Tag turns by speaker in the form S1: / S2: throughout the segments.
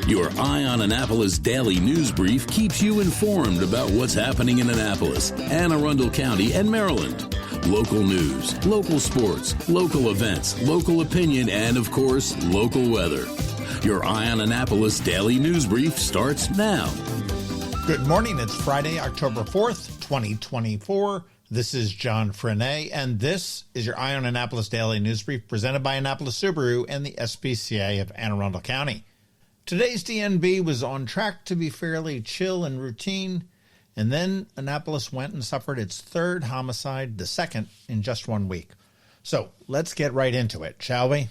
S1: Your Eye on Annapolis daily news brief keeps you informed about what's happening in Annapolis and Arundel County and Maryland. Local news, local sports, local events, local opinion, and, of course, local weather. Your Eye on Annapolis daily news brief starts now.
S2: Good morning. It's Friday, October 4th, 2024. This is John Frenaye, and this is your Eye on Annapolis daily news brief presented by Annapolis Subaru and the SPCA of Anne Arundel County. Today's DNB was on track to be fairly chill and routine, and then Annapolis went and suffered its third homicide, the second in just 1 week. So let's get right into it, shall we?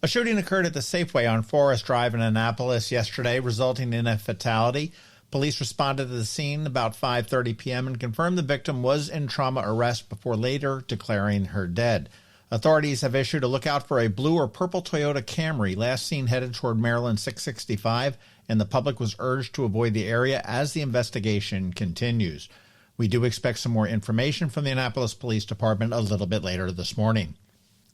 S2: A shooting occurred at the Safeway on Forest Drive in Annapolis yesterday, resulting in a fatality. Police responded to the scene about 5:30 p.m. and confirmed the victim was in trauma arrest before later declaring her dead. Authorities have issued a lookout for a blue or purple Toyota Camry last seen headed toward Maryland 665, and the public was urged to avoid the area as the investigation continues. We do expect some more information from the Annapolis Police Department a little bit later this morning.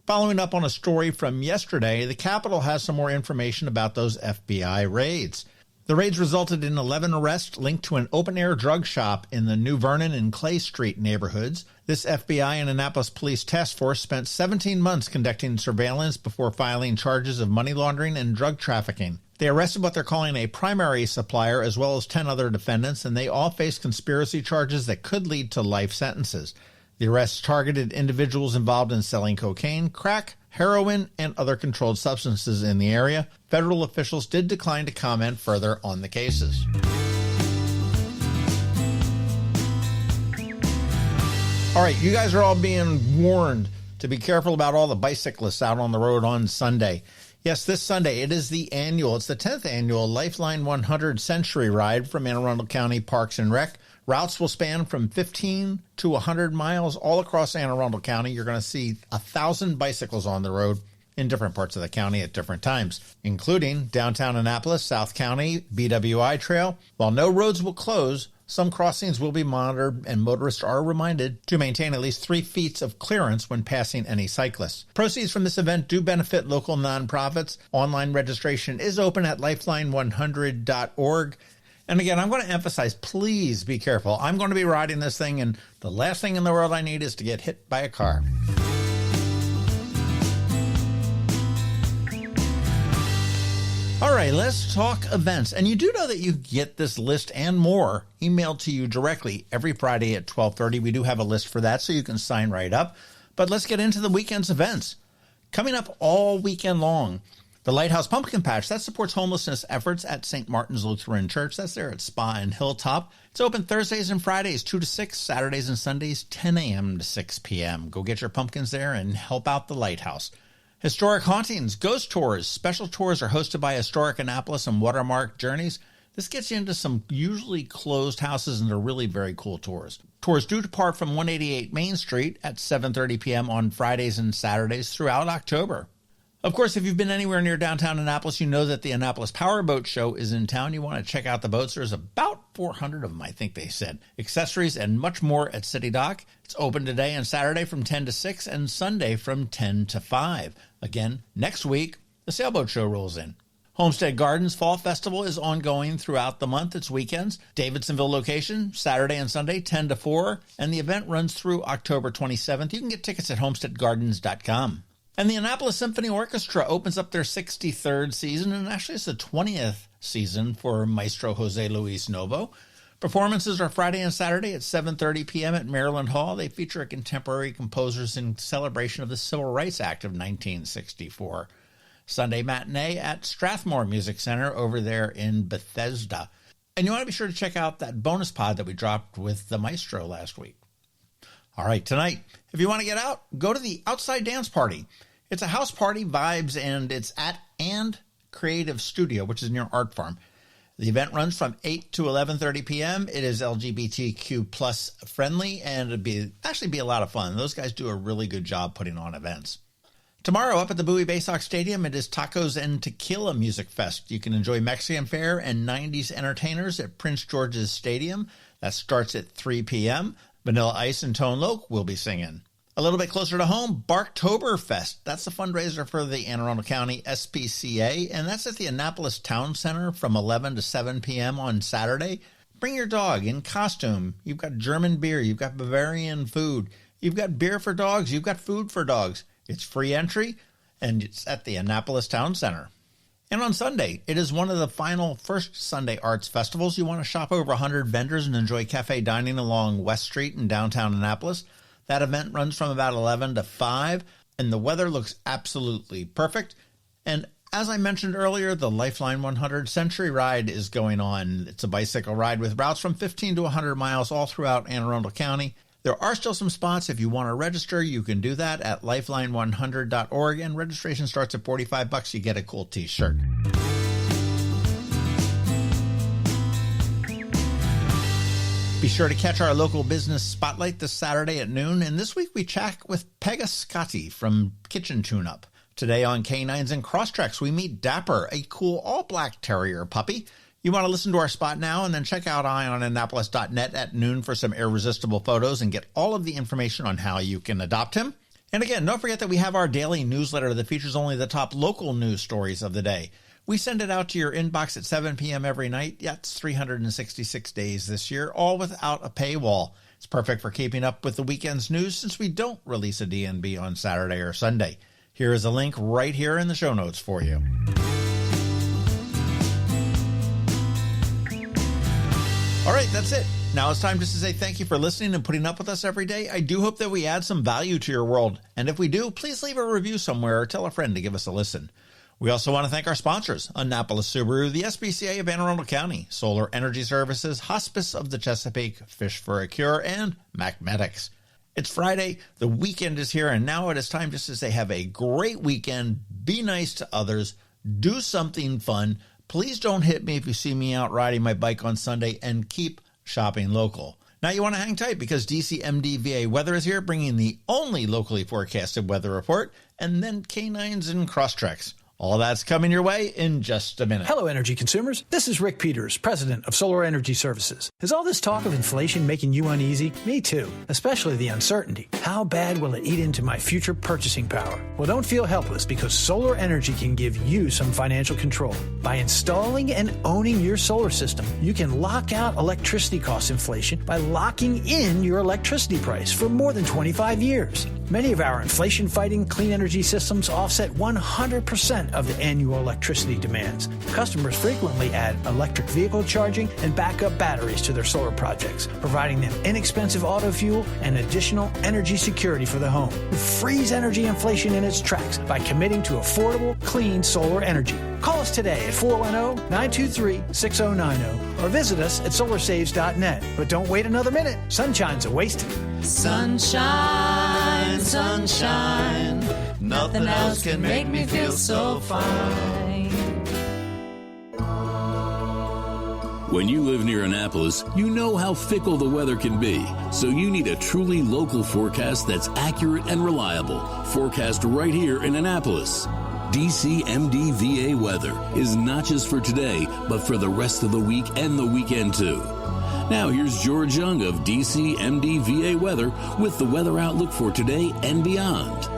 S2: Following up on a story from yesterday, the Capitol has some more information about those FBI raids. The raids resulted in 11 arrests linked to an open-air drug shop in the New Vernon and Clay Street neighborhoods. This FBI and Annapolis Police Task Force spent 17 months conducting surveillance before filing charges of money laundering and drug trafficking. They arrested what they're calling a primary supplier as well as 10 other defendants, and they all face conspiracy charges that could lead to life sentences. The arrests targeted individuals involved in selling cocaine, crack, heroin, and other controlled substances in the area. Federal officials did decline to comment further on the cases. All right, you guys are all being warned to be careful about all the bicyclists out on the road on Sunday. Yes, this Sunday, it's the 10th annual Lifeline 100 Century Ride from Anne Arundel County Parks and Rec. Routes will span from 15 to 100 miles all across Anne Arundel County. You're going to see 1,000 bicycles on the road in different parts of the county at different times, including downtown Annapolis, South County, BWI Trail. While no roads will close, some crossings will be monitored, and motorists are reminded to maintain at least 3 feet of clearance when passing any cyclists. Proceeds from this event do benefit local nonprofits. Online registration is open at lifeline100.org. And again, I'm going to emphasize, please be careful. I'm going to be riding this thing, and the last thing in the world I need is to get hit by a car. All right, let's talk events. And you do know that you get this list and more emailed to you directly every Friday at 12:30. We do have a list for that, so you can sign right up. But let's get into the weekend's events. Coming up all weekend long, the Lighthouse Pumpkin Patch, that supports homelessness efforts at St. Martin's Lutheran Church. That's there at Spa and Hilltop. It's open Thursdays and Fridays, 2 to 6, Saturdays and Sundays, 10 a.m. to 6 p.m. Go get your pumpkins there and help out the Lighthouse. Historic Hauntings, Ghost Tours. Special tours are hosted by Historic Annapolis and Watermark Journeys. This gets you into some usually closed houses, and they're really very cool tours. Tours do depart from 188 Main Street at 7:30 p.m. on Fridays and Saturdays throughout October. Of course, if you've been anywhere near downtown Annapolis, you know that the Annapolis Powerboat Show is in town. You want to check out the boats. There's about 400 of them, I think they said. Accessories and much more at City Dock. It's open today and Saturday from 10 to 6 and Sunday from 10 to 5. Again, next week, the Sailboat Show rolls in. Homestead Gardens Fall Festival is ongoing throughout the month. It's weekends. Davidsonville location, Saturday and Sunday, 10 to 4. And the event runs through October 27th. You can get tickets at homesteadgardens.com. And the Annapolis Symphony Orchestra opens up their 63rd season, and actually it's the 20th season for Maestro Jose Luis Novo. Performances are Friday and Saturday at 7:30 p.m. at Maryland Hall. They feature contemporary composers in celebration of the Civil Rights Act of 1964. Sunday matinee at Strathmore Music Center over there in Bethesda. And you want to be sure to check out that bonus pod that we dropped with the Maestro last week. All right, tonight, if you want to get out, go to the Outside Dance Party. It's a house party vibes, and it's at And Creative Studio, which is near Art Farm. The event runs from 8 to 11:30 p.m. It is LGBTQ plus friendly, and it'd be a lot of fun. Those guys do a really good job putting on events. Tomorrow up at the Bowie Baysox Stadium, it is Tacos and Tequila Music Fest. You can enjoy Mexican fare and 90s entertainers at Prince George's Stadium. That starts at 3 p.m. Vanilla Ice and Tone Loc will be singing. A little bit closer to home, Barktoberfest. That's the fundraiser for the Anne Arundel County SPCA, and that's at the Annapolis Town Center from 11 to 7 p.m. on Saturday. Bring your dog in costume. You've got German beer. You've got Bavarian food. You've got beer for dogs. You've got food for dogs. It's free entry, and it's at the Annapolis Town Center. And on Sunday, it is one of the final first Sunday arts festivals. You want to shop over 100 vendors and enjoy cafe dining along West Street in downtown Annapolis. That event runs from about 11 to 5, and the weather looks absolutely perfect. And as I mentioned earlier, the Lifeline 100 Century Ride is going on. It's a bicycle ride with routes from 15 to 100 miles all throughout Anne Arundel County. There are still some spots. If you want to register, you can do that at lifeline100.org, and registration starts at $45. You get a cool t-shirt. Be sure to catch our local business spotlight this Saturday at noon. And this week we chat with Peggy Scotti from Kitchen Tune-Up. Today on Canines and Crosstreks, we meet Dapper, a cool all-black terrier puppy. You want to listen to our spot now and then check out eyeonannapolis.net at noon for some irresistible photos and get all of the information on how you can adopt him. And again, don't forget that we have our daily newsletter that features only the top local news stories of the day. We send it out to your inbox at 7 p.m. every night. Yeah, it's 366 days this year, all without a paywall. It's perfect for keeping up with the weekend's news since we don't release a DNB on Saturday or Sunday. Here is a link right here in the show notes for you. All right, that's it. Now it's time just to say thank you for listening and putting up with us every day. I do hope that we add some value to your world. And if we do, please leave a review somewhere or tell a friend to give us a listen. We also want to thank our sponsors, Annapolis Subaru, the SPCA of Anne Arundel County, Solar Energy Services, Hospice of the Chesapeake, Fish for a Cure, and Macmedics. It's Friday, the weekend is here, and now it is time just to say have a great weekend, be nice to others, do something fun. Please don't hit me if you see me out riding my bike on Sunday, and keep shopping local. Now you want to hang tight because DCMDVA Weather is here, bringing the only locally forecasted weather report, and then Canines and Crosstreks. All that's coming your way in just a minute.
S3: Hello, energy consumers. This is Rick Peters, president of Solar Energy Services. Is all this talk of inflation making you uneasy? Me too, especially the uncertainty. How bad will it eat into my future purchasing power? Well, don't feel helpless because solar energy can give you some financial control. By installing and owning your solar system, you can lock out electricity cost inflation by locking in your electricity price for more than 25 years. Many of our inflation-fighting clean energy systems offset 100% of the annual electricity demands. Customers frequently add electric vehicle charging and backup batteries to their solar projects, providing them inexpensive auto fuel and additional energy security for the home. Freeze energy inflation in its tracks by committing to affordable, clean solar energy. Call us today at 410-923-6090 or visit us at solarsaves.net. But don't wait another minute. Sunshine's a waste.
S4: Sunshine, sunshine, nothing else can make me feel so fine.
S1: When you live near Annapolis, you know how fickle the weather can be. So you need a truly local forecast that's accurate and reliable. Forecast right here in Annapolis. DCMDVA Weather is not just for today, but for the rest of the week and the weekend too. Now here's George Young of DCMDVA Weather with the weather outlook for today and beyond.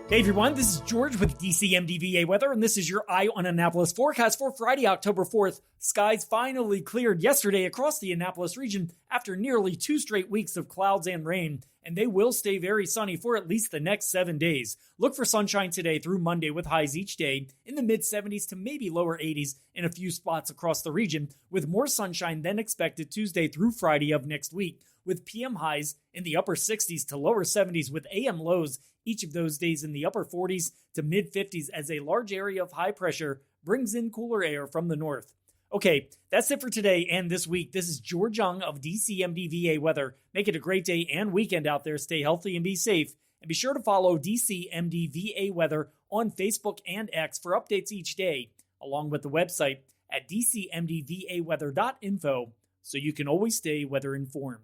S5: Hey everyone, this is George with DCMDVA Weather, and this is your Eye on Annapolis forecast for Friday, October 4th. Skies finally cleared yesterday across the Annapolis region after nearly 2 straight weeks of clouds and rain, and they will stay very sunny for at least the next 7 days. Look for sunshine today through Monday with highs each day in the mid-70s to maybe lower 80s in a few spots across the region, with more sunshine than expected Tuesday through Friday of next week, with PM highs in the upper 60s to lower 70s with AM lows each of those days in the upper 40s to mid-50s as a large area of high pressure brings in cooler air from the north. Okay, that's it for today and this week. This is George Young of DCMDVA Weather. Make it a great day and weekend out there. Stay healthy and be safe. And be sure to follow DCMDVA Weather on Facebook and X for updates each day, along with the website at dcmdvaweather.info so you can always stay weather informed.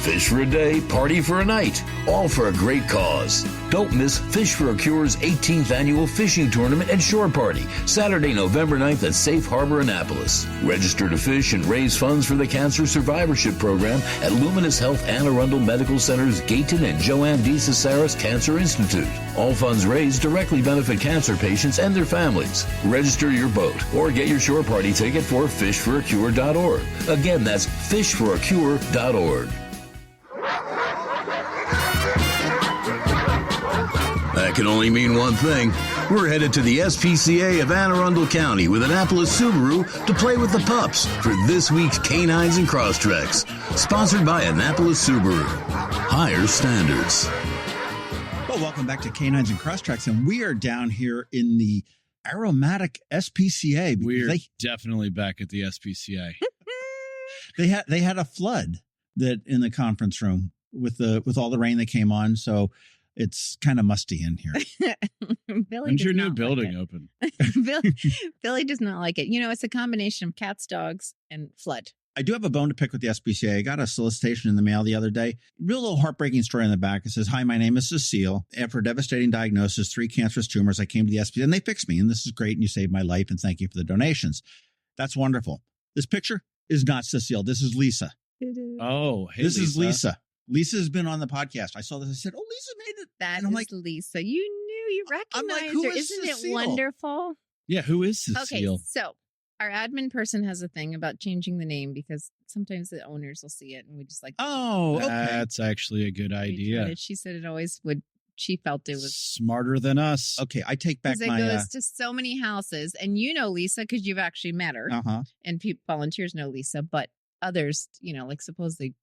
S1: Fish for a day, party for a night, all for a great cause. Don't miss Fish for a Cure's 18th annual fishing tournament and shore party, Saturday, November 9th at Safe Harbor, Annapolis. Register to fish and raise funds for the Cancer Survivorship Program at Luminous Health and Arundel Medical Center's Gayton and Joanne D. Cesaris Cancer Institute. All funds raised directly benefit cancer patients and their families. Register your boat or get your shore party ticket for fishforacure.org. Again, that's fishforacure.org. That can only mean one thing. We're headed to the SPCA of Anne Arundel County with Annapolis Subaru to play with the pups for this week's Canines and Crosstreks. Sponsored by Annapolis Subaru. Higher standards.
S2: Well, welcome back to Canines and Crosstreks, and we are down here in the aromatic SPCA.
S6: We're definitely back at the SPCA.
S2: They had a flood that in the conference room with all the rain that came on, so it's kind of musty in here.
S6: When's your new building open?
S7: Billy does not like it. You know, it's a combination of cats, dogs, and flood.
S2: I do have a bone to pick with the SPCA. I got a solicitation in the mail the other day. Real little heartbreaking story in the back. It says, "Hi, my name is Cecile. After a devastating diagnosis, 3 cancerous tumors, I came to the SPCA and they fixed me. And this is great. And you saved my life. And thank you for the donations." That's wonderful. This picture is not Cecile. This is Lisa.
S6: Oh, hey,
S2: this
S6: Lisa.
S2: is Lisa. Lisa's been on the podcast. I saw this. I said, "Oh, Lisa made it."
S7: That
S2: and I'm
S7: is
S2: like,
S7: Lisa. You knew, you recognized
S2: like, who
S7: her.
S2: is
S7: Isn't
S2: Cecile?
S7: it wonderful?
S6: Yeah, who is Cecile?
S7: Okay, so our admin person has a thing about changing the name because sometimes the owners will see it and we just like,
S2: "Oh, okay."
S6: That's actually a good idea.
S7: She said it always would. She felt it was
S6: smarter than us.
S2: Okay, I take back
S7: because
S2: my.
S7: it goes to so many houses, and you know Lisa because you've actually met her, and volunteers know Lisa, but others, you know, like suppose the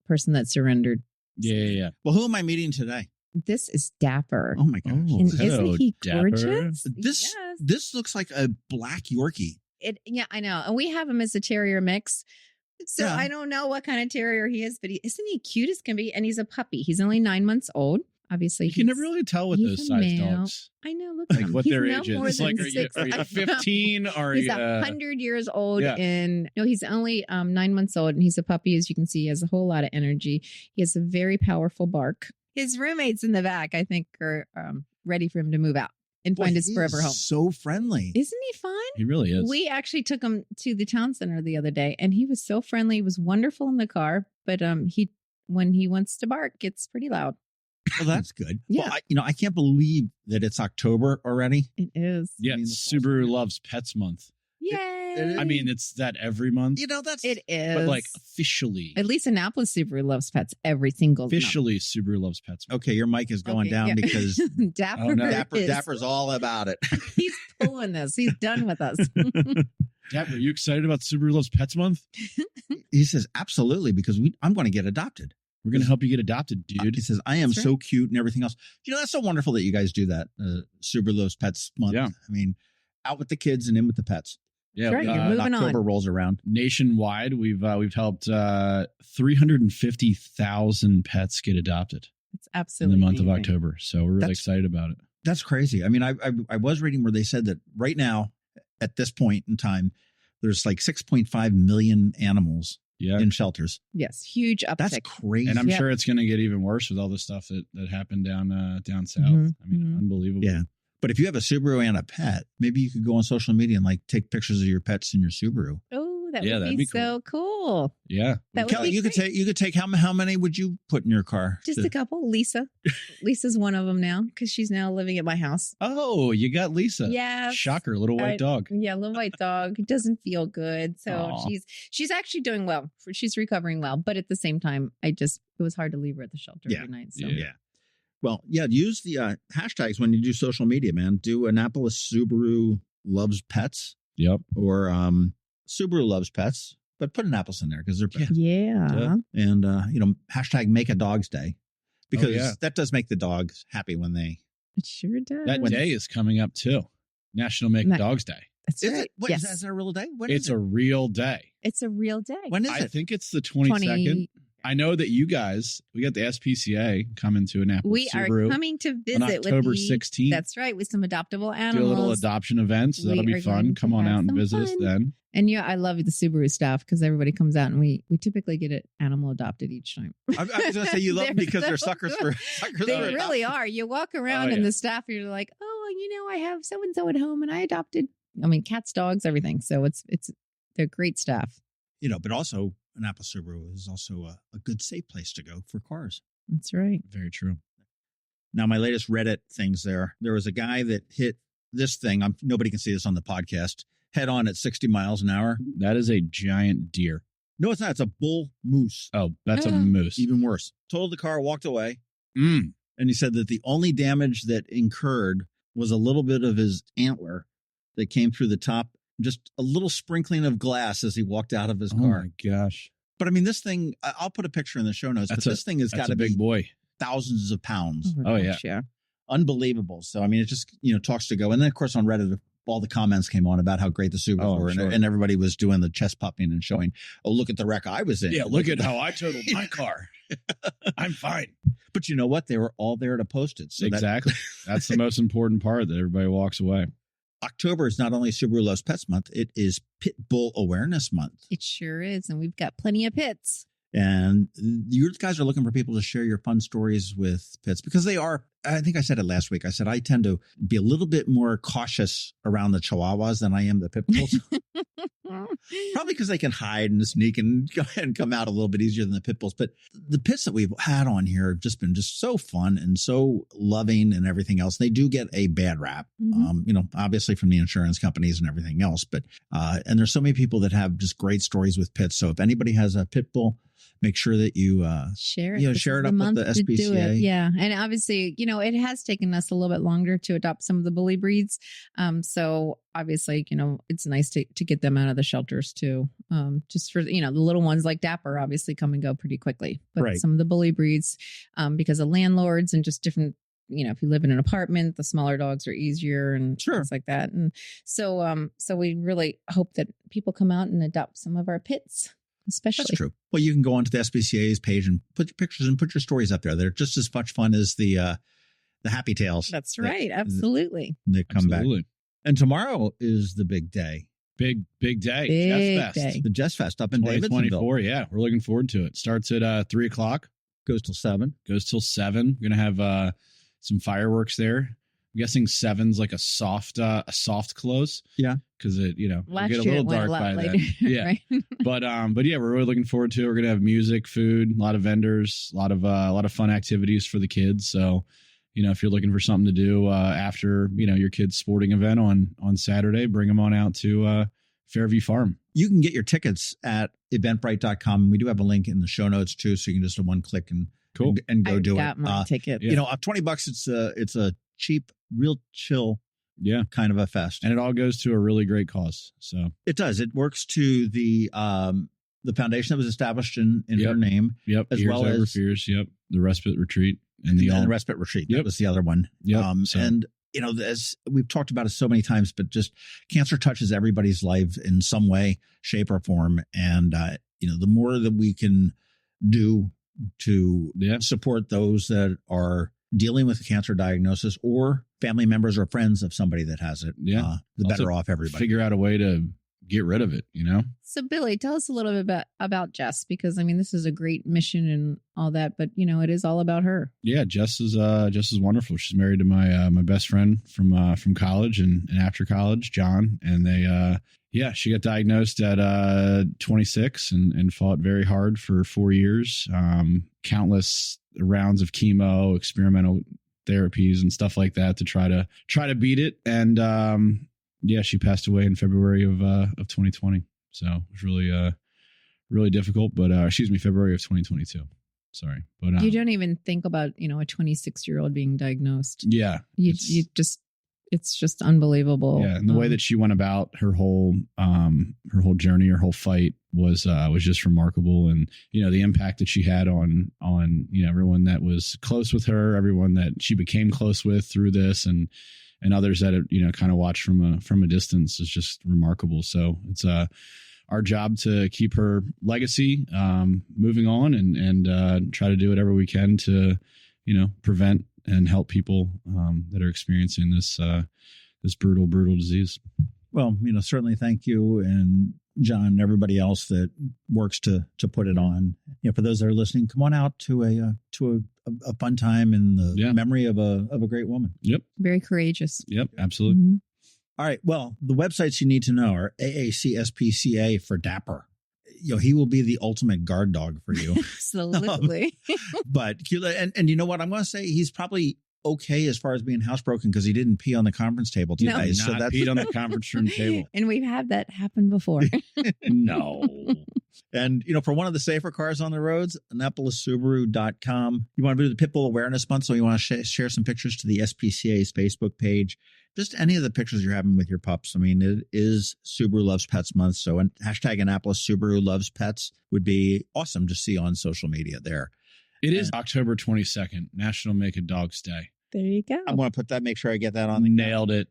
S7: person that surrendered.
S6: Yeah.
S2: Well, who am I meeting today?
S7: This is Dapper.
S2: Oh my gosh!
S7: And isn't he
S6: Dapper.
S7: gorgeous?
S2: This looks like a black Yorkie.
S7: Yeah, I know. And we have him as a terrier mix. So
S2: Yeah.
S7: I don't know what kind of terrier he is, but isn't he cute as can be? And he's a puppy. He's only 9 months old. Obviously,
S6: You can never really tell with
S7: he's
S6: those
S7: a
S6: size
S7: male.
S6: dogs.
S7: I know. Look
S6: Like
S7: at him.
S6: what
S7: He's
S6: their
S7: no
S6: age is.
S7: more
S6: It's
S7: than
S6: like, are
S7: 6.
S6: you 15? Or
S7: He's
S6: you,
S7: 100 years old,
S6: Yeah.
S7: and no, he's only 9 months old, and he's a puppy. As you can see, he has a whole lot of energy. He has a very powerful bark. His roommates in the back, I think, are ready for him to move out and find his forever home.
S2: So friendly.
S7: Isn't he fun?
S6: He really is.
S7: We actually took him to the town center the other day, and he was so friendly. He was wonderful in the car, but when he wants to bark, gets pretty loud.
S2: Well, that's good.
S7: Yeah.
S2: Well, I can't believe that it's October already.
S7: It is.
S6: Yeah,
S2: I mean, the
S6: Subaru Loves Pets Month.
S7: Yay!
S6: I mean, it's that every month.
S2: That's
S7: it is.
S6: But like officially.
S7: At least Annapolis Subaru Loves Pets every single month.
S6: Officially, Subaru Loves Pets Month.
S2: okay. Your mic is going down because
S7: Dapper,
S6: Oh, no.
S2: Dapper's all about it.
S7: He's pulling this. He's done with us.
S6: Dapper, are you excited about Subaru Loves Pets Month?
S2: He says, absolutely, because I'm going to get adopted.
S6: We're going to help you get adopted, dude.
S2: He says, I am
S7: That's
S2: so cute and everything else. You know, that's so wonderful that you guys do that. Subaru Loves Pets Month.
S6: Yeah.
S2: I mean, out with the kids and in with the pets.
S6: Yeah,
S7: Right, you're moving
S2: October
S7: on.
S2: rolls around.
S6: nationwide, we've helped 350,000 pets get adopted
S7: It's
S6: in
S7: absolutely
S6: the month of
S7: amazing.
S6: October. So we're really
S2: That's-
S6: excited about it.
S2: That's crazy. I mean, I was reading where they said that right now, at this point in time, there's like 6.5 million animals
S6: Yeah.
S2: in shelters.
S7: Yes, huge uptick.
S2: That's crazy.
S6: And I'm
S7: Yep.
S6: sure it's going to get even worse with all the stuff that happened down south.
S7: Mhm,
S6: I mean,
S7: mhm.
S6: unbelievable.
S2: Yeah. But if you have a Subaru and a pet, maybe you could go on social media and like take pictures of your pets in your Subaru.
S7: Oh, that
S6: Yeah,
S7: would
S6: that'd
S7: be
S6: be cool.
S7: so cool.
S6: Yeah.
S7: That would
S2: Kelly,
S7: be
S2: you could
S7: great.
S2: take how many would you put in your car?
S7: Just a couple. Lisa's one of them now because she's now living at my house.
S6: Oh, you got Lisa.
S7: Yes.
S6: Shocker, little white dog.
S7: Yeah, little white dog. It doesn't feel good. So
S6: Aw.
S7: she's actually doing well. She's recovering well. But at the same time, it was hard to leave her at the shelter
S2: Yeah.
S7: every night. So.
S6: Yeah.
S2: Well, yeah, use the hashtags when you do social media, man. Do Annapolis Subaru Loves Pets
S6: Yep.
S2: or Subaru Loves Pets, but put Annapolis in there because they're pets.
S7: Yeah.
S2: And, hashtag Make a Dog's Day because
S6: yeah.
S2: that does make the dogs happy when they.
S7: It sure does.
S6: That day is coming up too. National Make
S7: Ma-
S6: Dogs Day.
S7: That's
S2: Is
S7: right.
S2: it? What,
S7: yes.
S2: is that a real day? When
S6: It's
S2: is
S6: a
S2: it?
S6: real day.
S7: It's a real day.
S2: When is
S6: I
S2: it?
S6: think it's the 22nd. I know that you guys, we got the SPCA coming to Annapolis
S7: We
S6: Subaru
S7: are coming to visit
S6: on October
S7: with the,
S6: 16th.
S7: That's right, with some adoptable
S6: Do
S7: animals.
S6: a little adoption event, so that'll
S7: We
S6: be
S7: are
S6: fun.
S7: going to
S6: Come on
S7: have
S6: out and
S7: some
S6: visit us
S7: fun.
S6: then.
S7: And yeah, I love the Subaru staff because everybody comes out and we typically get an animal adopted each time.
S2: I was going to say you love them because they're suckers for
S7: They really are. You walk around and
S6: yeah.
S7: the staff, you're like, oh, I have so and so at home, and I adopted. I mean, cats, dogs, everything. So they're great staff.
S2: But also Annapolis Subaru is also a good, safe place to go for cars.
S7: That's right.
S6: Very true.
S2: Now, my latest Reddit things there was a guy that hit this thing. Nobody can see this on the podcast. Head on at 60 miles an hour.
S6: That is a giant deer.
S2: No, it's not. It's a bull moose.
S6: Oh, that's a moose.
S2: Even worse. Totaled the car, walked away.
S6: Mm.
S2: And he said that the only damage that incurred was a little bit of his antler that came through the top, just a little sprinkling of glass as he walked out of his car.
S6: Oh, my gosh.
S2: But I mean, this thing, I'll put a picture in the show notes, but this thing has got to be
S6: big boy.
S2: Thousands of pounds.
S6: Oh, yeah.
S7: Gosh, yeah.
S2: Unbelievable. So, I mean, it just, talks to go. And then, of course, on Reddit, all the comments came on about how great the Subarus were.
S6: Sure.
S2: And everybody was doing the chest pumping and showing, oh, look at the wreck I was in.
S6: Yeah, look at how I totaled my car. I'm fine.
S2: But you know what? They were all there to post it. So
S6: exactly. That's the most important part, that everybody walks away.
S2: October is not only Subaru Loves Pets Month, it is Pit Bull Awareness Month.
S7: It sure is. And we've got plenty of pits.
S2: And you guys are looking for people to share your fun stories with pits because they are, I think I said it last week. I said I tend to be a little bit more cautious around the Chihuahuas than I am the Pit Bulls. Probably because they can hide and sneak and come out a little bit easier than the Pit Bulls. But the pits that we've had on here have just been so fun and so loving and everything else. They do get a bad rap, obviously from the insurance companies and everything else. But and there's so many people that have just great stories with pits. So if anybody has a Pit Bull, make sure that you
S7: share it.
S2: Share it up with the SPCA.
S7: Yeah. And obviously, it has taken us a little bit longer to adopt some of the bully breeds. So obviously, it's nice to get them out of the shelters too. Just for, the little ones like Dapper obviously come and go pretty quickly. But some of the bully breeds, because of landlords and just different, if you live in an apartment, the smaller dogs are easier and things like that. And so we really hope that people come out and adopt some of our pits. Especially.
S2: That's true. Well, you can go onto the SPCA's page and put your pictures and put your stories up there. They're just as much fun as the happy tales.
S7: That's right. Absolutely.
S2: They come back. And tomorrow is the big day.
S6: Big day.
S7: Big
S6: Jess Fest.
S7: day.
S2: The Jess Fest up in
S6: 2024.
S2: Davidsonville.
S6: Yeah. We're looking forward to it. Starts at 3:00.
S2: Goes till 7.
S6: We're going to have some fireworks there. I'm guessing 7's like a soft close.
S2: Yeah.
S6: Because it,
S7: Last
S6: get a
S7: year
S6: little dark by
S7: later,
S6: then. Yeah.
S7: Right?
S6: But yeah, we're really looking forward to it. We're going to have music, food, a lot of vendors, a lot of fun activities for the kids. So, if you're looking for something to do after, your kid's sporting event on Saturday, bring them on out to Fairview Farm. You can get your tickets at eventbrite.com. We do have a link in the show notes too. So you can just do one click and go do it.
S7: I got my ticket.
S6: Yeah.
S2: $20, it's a cheap, real chill kind of a fest.
S6: And it all goes to a really great cause. So
S2: it does. It works to the foundation that was established in her name.
S6: Yep.
S2: As
S6: Ears
S2: well
S6: Over
S2: as
S6: Fears. Yep. The Respite Retreat. And the
S2: Respite Retreat. That was the other one.
S6: Yep.
S2: And as we've talked about it so many times, but just cancer touches everybody's life in some way, shape, or form. And, the more that we can do to support those that are dealing with a cancer diagnosis or family members or friends of somebody that has it, the better off everybody.
S6: Figure out a way to get rid of it,
S7: So Billy, tell us a little bit about Jess, because this is a great mission and all that, but it is all about her. Yeah, Jess is wonderful. She's married to my best friend from college and after college, John, and they she got diagnosed at 26 and fought very hard for 4 years, countless rounds of chemo, experimental therapies and stuff like that to try to beat it. And she passed away in February of 2020. So it was really difficult, but February of 2022. Sorry. But you don't even think about, a 26-year-old being diagnosed.
S6: Yeah.
S7: It's just unbelievable.
S6: Yeah. And the way that she went about her whole journey, her whole fight was just remarkable. And, the impact that she had on, everyone that was close with her, everyone that she became close with through this and others that, kind of watched from a distance is just remarkable. So it's, our job to keep her legacy moving on and try to do whatever we can to, prevent and help people that are experiencing this brutal disease.
S2: Well, certainly thank you, and John and everybody else that works to put it on. For those that are listening, come on out to a fun time in the memory of a great woman.
S6: Yep.
S7: Very courageous.
S6: Yep. Absolutely.
S7: Mm-hmm.
S2: All right. Well, the websites you need to know are AAC SPCA for Dapper. He will be the ultimate guard dog for you.
S7: Absolutely.
S2: But and you know what I'm going to say? He's probably okay as far as being housebroken because he didn't pee on the conference table today.
S6: No, so that's peed on the conference room table.
S7: And we've had that happen before.
S6: No.
S2: And, for one of the safer cars on the roads, AnnapolisSubaru.com. You want to do the Pitbull Awareness Month, so you want to share some pictures to the SPCA's Facebook page. Just any of the pictures you're having with your pups. I mean, it is Subaru Loves Pets Month, so hashtag Annapolis Subaru Loves Pets would be awesome to see on social media there.
S6: It is October 22nd, National Make a Dog's Day.
S7: There you go.
S2: I'm going to put that, make sure I get that on.
S6: Nailed it.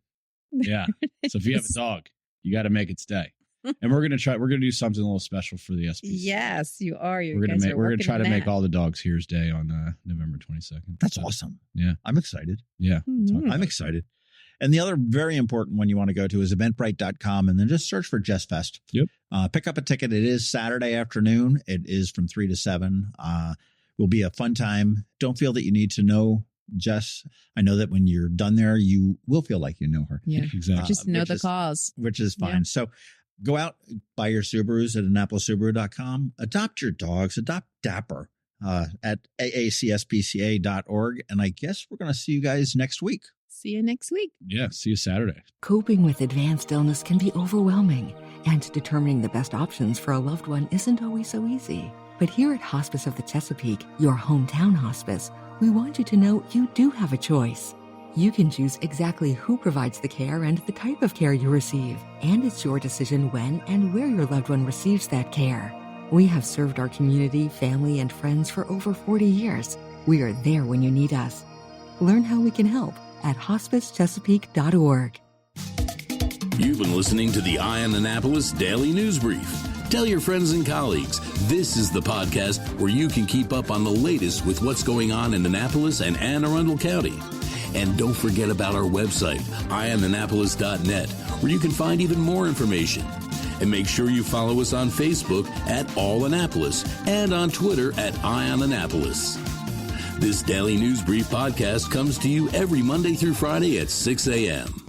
S6: Yeah. So if you have a dog, you got to make its day. And we're going to do something a little special for the SPCA.
S7: Yes, you are.
S6: We're going to try to make all the dogs Here's Day on November 22nd.
S2: That's awesome.
S6: Yeah.
S2: I'm excited.
S6: Yeah.
S7: Mm-hmm.
S2: I'm excited. And the other very important one you want to go to is eventbrite.com and then just search for Jess Fest.
S6: Yep.
S2: Pick up a ticket. It is Saturday afternoon. It is from 3 to 7. Will be a fun time. Don't feel that you need to know Jess. I know that when you're done there, you will feel like you know her.
S7: Yeah,
S6: exactly.
S7: Just know the cause.
S2: Which is fine.
S7: Yeah.
S2: So go out, buy your Subarus at AnnapolisSubaru.com. Adopt your dogs. Adopt Dapper at aacspca.org. And I guess we're going to see you guys next week.
S7: See you next week.
S6: Yeah, see you Saturday.
S8: Coping with advanced illness can be overwhelming, and determining the best options for a loved one isn't always so easy. But here at Hospice of the Chesapeake, your hometown hospice, we want you to know you do have a choice. You can choose exactly who provides the care and the type of care you receive, and it's your decision when and where your loved one receives that care. We have served our community, family, and friends for over 40 years. We are there when you need us. Learn how we can help at hospicechesapeake.org.
S1: You've been listening to the Eye on Annapolis Daily News Brief. Tell your friends and colleagues, this is the podcast where you can keep up on the latest with what's going on in Annapolis and Anne Arundel County. And don't forget about our website, eyeonannapolis.net, where you can find even more information. And make sure you follow us on Facebook at All Annapolis and on Twitter at Eye on Annapolis. This Daily News Brief podcast comes to you every Monday through Friday at 6 a.m.